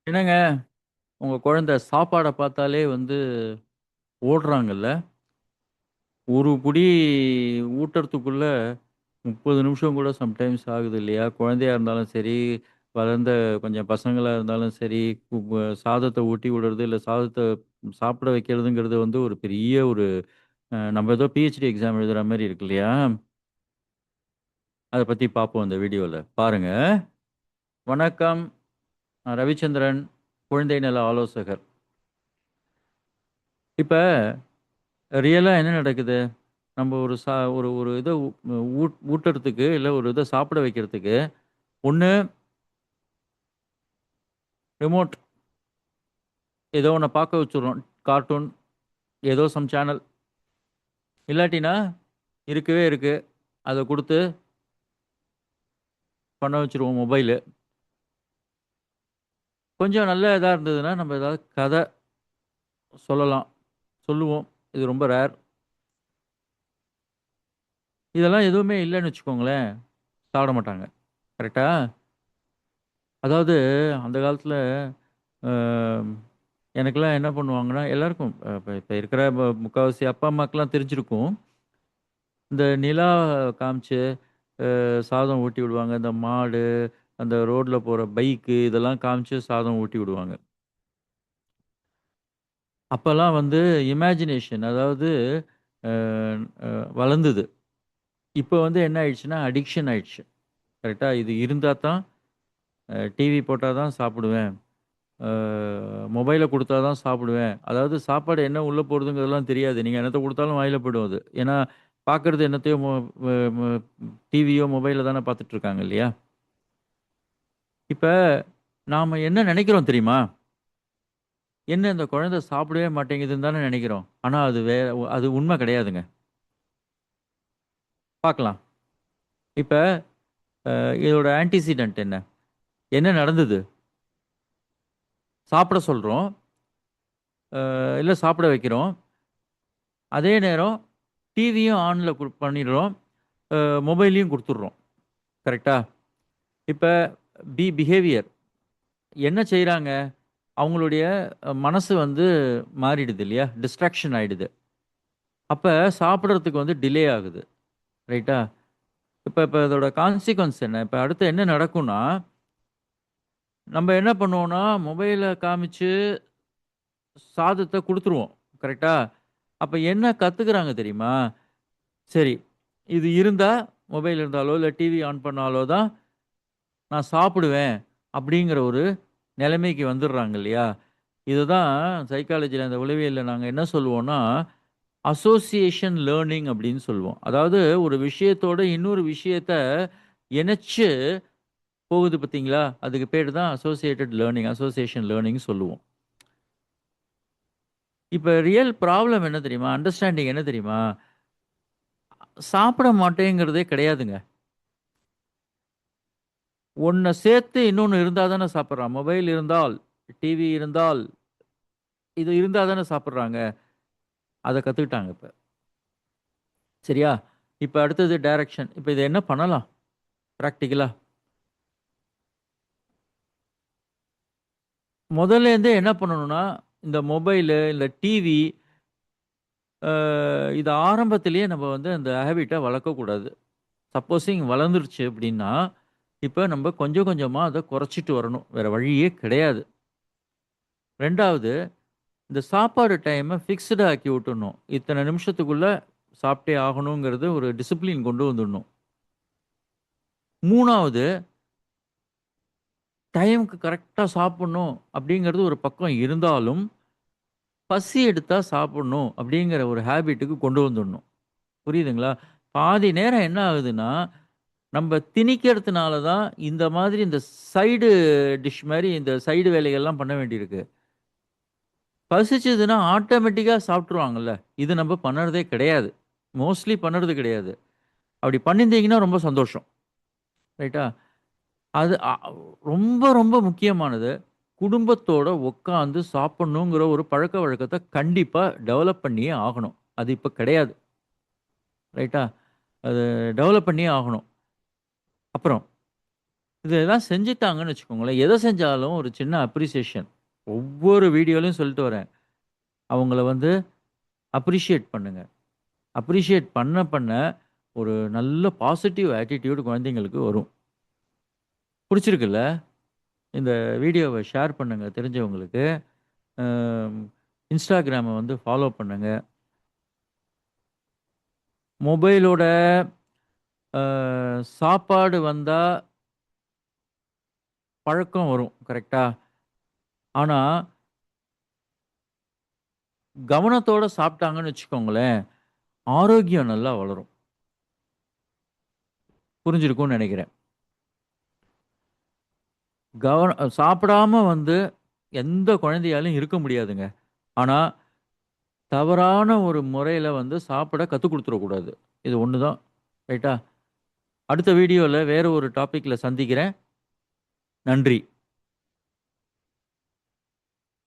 என்னங்க உங்க குழந்தை சாப்பாடை பார்த்தாலே வந்து ஓடுறாங்கல்ல. ஒரு புடி ஊட்டுறதுக்குள்ள 30 நிமிஷம் கூட சம்டைம்ஸ் ஆகுது இல்லையா? குழந்தையா இருந்தாலும் சரி, வளர்ந்த கொஞ்சம் பசங்களா இருந்தாலும் சரி, சாதத்தை ஊட்டி விடுறது இல்லை சாதத்தை சாப்பிட வைக்கிறதுங்கிறது வந்து ஒரு பெரிய ஒரு நம்ம ஏதோ பிஹெச்டி எக்ஸாம் எழுதுற மாதிரி இருக்கு இல்லையா? அதை பத்தி பார்ப்போம் இந்த வீடியோல பாருங்க. வணக்கம், நான் ரவிச்சந்திரன், குழந்தை நல ஆலோசகர். இப்ப ரியலா என்ன நடக்குது? நம்ம ஒரு ஒரு ஒரு இதை ஊட்டுறதுக்கு இல்லை ஒரு இதை சாப்பிட வைக்கிறதுக்கு ஒன்று ரிமோட் ஏதோ ஒன்று பார்க்க வச்சுடுறோம். கார்ட்டூன், ஏதோ சம் சேனல். இல்லாட்டினா இருக்கவே இருக்கு, அதை கொடுத்து பண்ண வச்சுருவோம் மொபைலு. கொஞ்சம் நல்ல இதாக இருந்ததுன்னா நம்ம ஏதாவது கதை சொல்லலாம், சொல்லுவோம். இது ரொம்ப ரேர். இதெல்லாம் எதுவுமே இல்லைன்னு வச்சுக்கோங்களேன், சாப்பிட மாட்டாங்க. கரெக்டா? அதாவது அந்த காலத்தில் எனக்கெல்லாம் என்ன பண்ணுவாங்கன்னா, எல்லாருக்கும் இப்போ இருக்கிற முக்கால்வாசி அப்பா அம்மாக்கெல்லாம் தெரிஞ்சிருக்கும். இந்த நிலா காமிச்சு சாதம் ஊட்டி விடுவாங்க. இந்த மாடு, அந்த ரோட்ல போற பைக்கு இதெல்லாம் காமிச்சு சாதம் ஊட்டி விடுவாங்க. அப்பல்லாம் வந்து இமேஜினேஷன் அதாவது அ அ வளர்ந்தது. இப்போ வந்து என்ன ஆயிடுச்சுன்னா, அடிக்ஷன் ஆயிடுச்சு. கரெக்ட்டா? இது இருந்தா தான் டிவி போட்டா தான் சாப்பிடுவேன். அ மொபைல குடுத்தா தான் சாப்பிடுவேன். அதாவது சாப்பாடு என்ன உள்ள போடுதுங்கிறதெல்லாம் தெரியாது. நீங்க என்னத்த குடுத்தாலும் வாயில போயிடும் அது. ஏன்னா, பார்க்கறது என்னத்தையோ மொ மொ மொ டிவியோ, மொபைல்ல தானே பார்த்துட்டு இருக்காங்க இல்லையா? இப்ப நாம என்ன நெனைக்கிறோம் தெரியுமா? என்ன இந்த குழந்தை சாப்பிடவே மாட்டேங்குதுன்னு தானே நெனைக்கிறோம். ஆனா அது உண்மை கிடையாதுங்க. பார்க்கலாம். இப்ப இதோட ஆன்டிசிடென்ட் என்ன? என்ன நடந்தது? சாப்பிட சொல்றோம். இல்ல சாப்பிட வைக்கிறோம். அதே நேரம் டிவியும் ஆன்ல பண்ணிடுறோம். மொபைலையும் குடுத்துடுறோம். கரெக்ட்டா? இப்ப பிஹேவியர் என்ன செய்றாங்க? அவங்களுடைய மனசு வந்து மாறிடுது இல்லையா? டிஸ்ட்ராக்ஷன் ஆயிடுது. அப்ப சாப்பிடுறதுக்கு வந்து டிலே ஆகுது. ரைட்டா? இப்ப இப்ப இதோட கான்சிக்வென்ஸ் என்ன? இப்ப அடுத்து என்ன நடக்கும்னா, நம்ம என்ன பண்ணுவோம்னா, மொபைல காமிச்சு சாதத்த குடுத்துருவோம். கரெக்ட்டா? அப்ப என்ன கத்துக்கிறாங்க தெரியுமா? சரி, இது இருந்தா மொபைல் இருந்தாலோ, இல்ல டிவி ஆன் பண்ணாலோ தான் நான் சாப்பிடுவேன். அப்படிங்கிற ஒரு நிலைமைக்கு வந்துடுறாங்க இல்லையா? இதுதான் சைக்காலஜில இந்த உளவியல்ல நாங்க என்ன சொல்லுவோம்னா, அசோசியேஷன் லேர்னிங் அப்படின்னு சொல்லுவோம். அதாவது ஒரு விஷயத்தோட இன்னொரு விஷயத்த இணைச்சு போகுது பார்த்தீங்களா? அதுக்கு பேரு தான் அசோசியேட்டட் லேர்னிங், அசோசியேஷன் லேர்னிங் சொல்லுவோம். இப்ப ரியல் ப்ராப்ளம் என்ன தெரியுமா? அண்டர்ஸ்டாண்டிங் என்ன தெரியுமா? சாப்பிட மாட்டேங்கிறதே கிடையாதுங்க. ஒண்ண சேர்த்து இன்னொன்னு இருந்தா தானே சாப்பிடுறான். மொபைல் இருந்தால், டிவி இருந்தால், இது இருந்தா தானே சாப்பிடுறாங்க. அத கத்துக்கிட்டாங்க இப்ப. சரியா? இப்ப அடுத்தது டைரக்ஷன். இப்ப இத என்ன பண்ணலாம்? பிராக்டிகலா. முதல்ல இருந்தே என்ன பண்ணணும்னா, இந்த மொபைலு, இந்த டிவி அ இத ஆரம்பத்திலேயே நம்ம வந்து அந்த ஹேபிட்ட வளர்க்கக்கூடாது. சப்போஸிங் வளர்ந்துருச்சு அப்படின்னா, இப்ப நம்ம கொஞ்சம் கொஞ்சமா அத குறைச்சிட்டு வரணும். வேற வழியே கிடையாது. 2வது இந்த சாப்பாடு டைம ஃபிக்ஸ்டு ஆக்கி விட்டுறணும். இத்தன நிமிஷத்துக்குள்ள சாப்பிட்டே ஆகணுங்கிறது ஒரு டிசிப்ளின் கொண்டு வந்துடணும். 3வது டைம்க்கு கரெக்ட்டா சாப்பிடணும் அப்படிங்கிறது ஒரு பக்கம் இருந்தாலும், பசி எடுத்தா சாப்பிடணும் அப்படிங்கிற ஒரு ஹேபிட்டுக்கு கொண்டு வந்துடணும். புரியுதுங்களா? பாதி நேரம் என்ன ஆகுதுன்னா, நம்ப திணிக்கிறதுனால தான் இந்த மாதிரி இந்த சைடு டிஷ் மாரி இந்த சைடு வேலைகள்லாம் பண்ண வேண்டியிருக்கு. பசிச்சதுன்னா ஆட்டோமேட்டிக்கா சாப்ட்டுருவாங்கல்ல. இது நம்ப பண்ணறதே கிடையாது. மோஸ்ட்லி பண்ணறது கிடையாது. அப்படி பண்ணியிருந்தீங்கன்னா ரொம்ப சந்தோஷம். ரைட்டா? அது ரொம்ப ரொம்ப முக்கியமானது. குடும்பத்தோட உட்காந்து சாப்பிடணுங்கிற ஒரு பழக்கவழக்கத்த கண்டிப்பா டெவலப் பண்ணியே ஆகணும். அது இப்ப கிடையாது. ரைட்டா? அது டெவலப் பண்ணியே ஆகணும். அப்புறம் இதெல்லாம் செஞ்சுட்டாங்கன்னு வச்சுக்கோங்களேன், எத செஞ்சாலும் ஒரு சின்ன அப்ரிசியேஷன். ஒவ்வொரு வீடியோலயும் சொல்லிட்டு வரேன். அவங்கள வந்து அப்ரிஷியேட் பண்ணுங்க. அப்ரிஷியேட் பண்ண பண்ண ஒரு நல்ல பாசிட்டிவ் ஆட்டிட்யூட் குழந்தைங்களுக்கு வரும். புடிச்சிருக்குல்ல? இந்த வீடியோவ ஷேர் பண்ணுங்க தெரிஞ்சவங்களுக்கு. அம் Instagramம வந்து ஃபாலோ பண்ணுங்க. மொபைலோட அ சாப்பாடு வந்தா பழக்கம் வரும். கரெக்ட்டா? ஆனா, கவனத்தோட சாப்பிட்டாங்கன்னு வச்சுக்கோங்களேன், ஆரோக்கியம் நல்லா வளரும். புரிஞ்சிருக்கும்னு நெனைக்கிறேன். சாப்பிடாம வந்து எந்த குழந்தையாலயும் இருக்க முடியாதுங்க. ஆனா, தவறான ஒரு முறையில வந்து சாப்பிட கத்துக் குடுத்துறக் கூடாது. இது ஒண்ணு தான். ரைட்டா? அடுத்த வீடியோல வேற ஒரு டாபிக்ல சந்திக்கிறேன். நன்றி.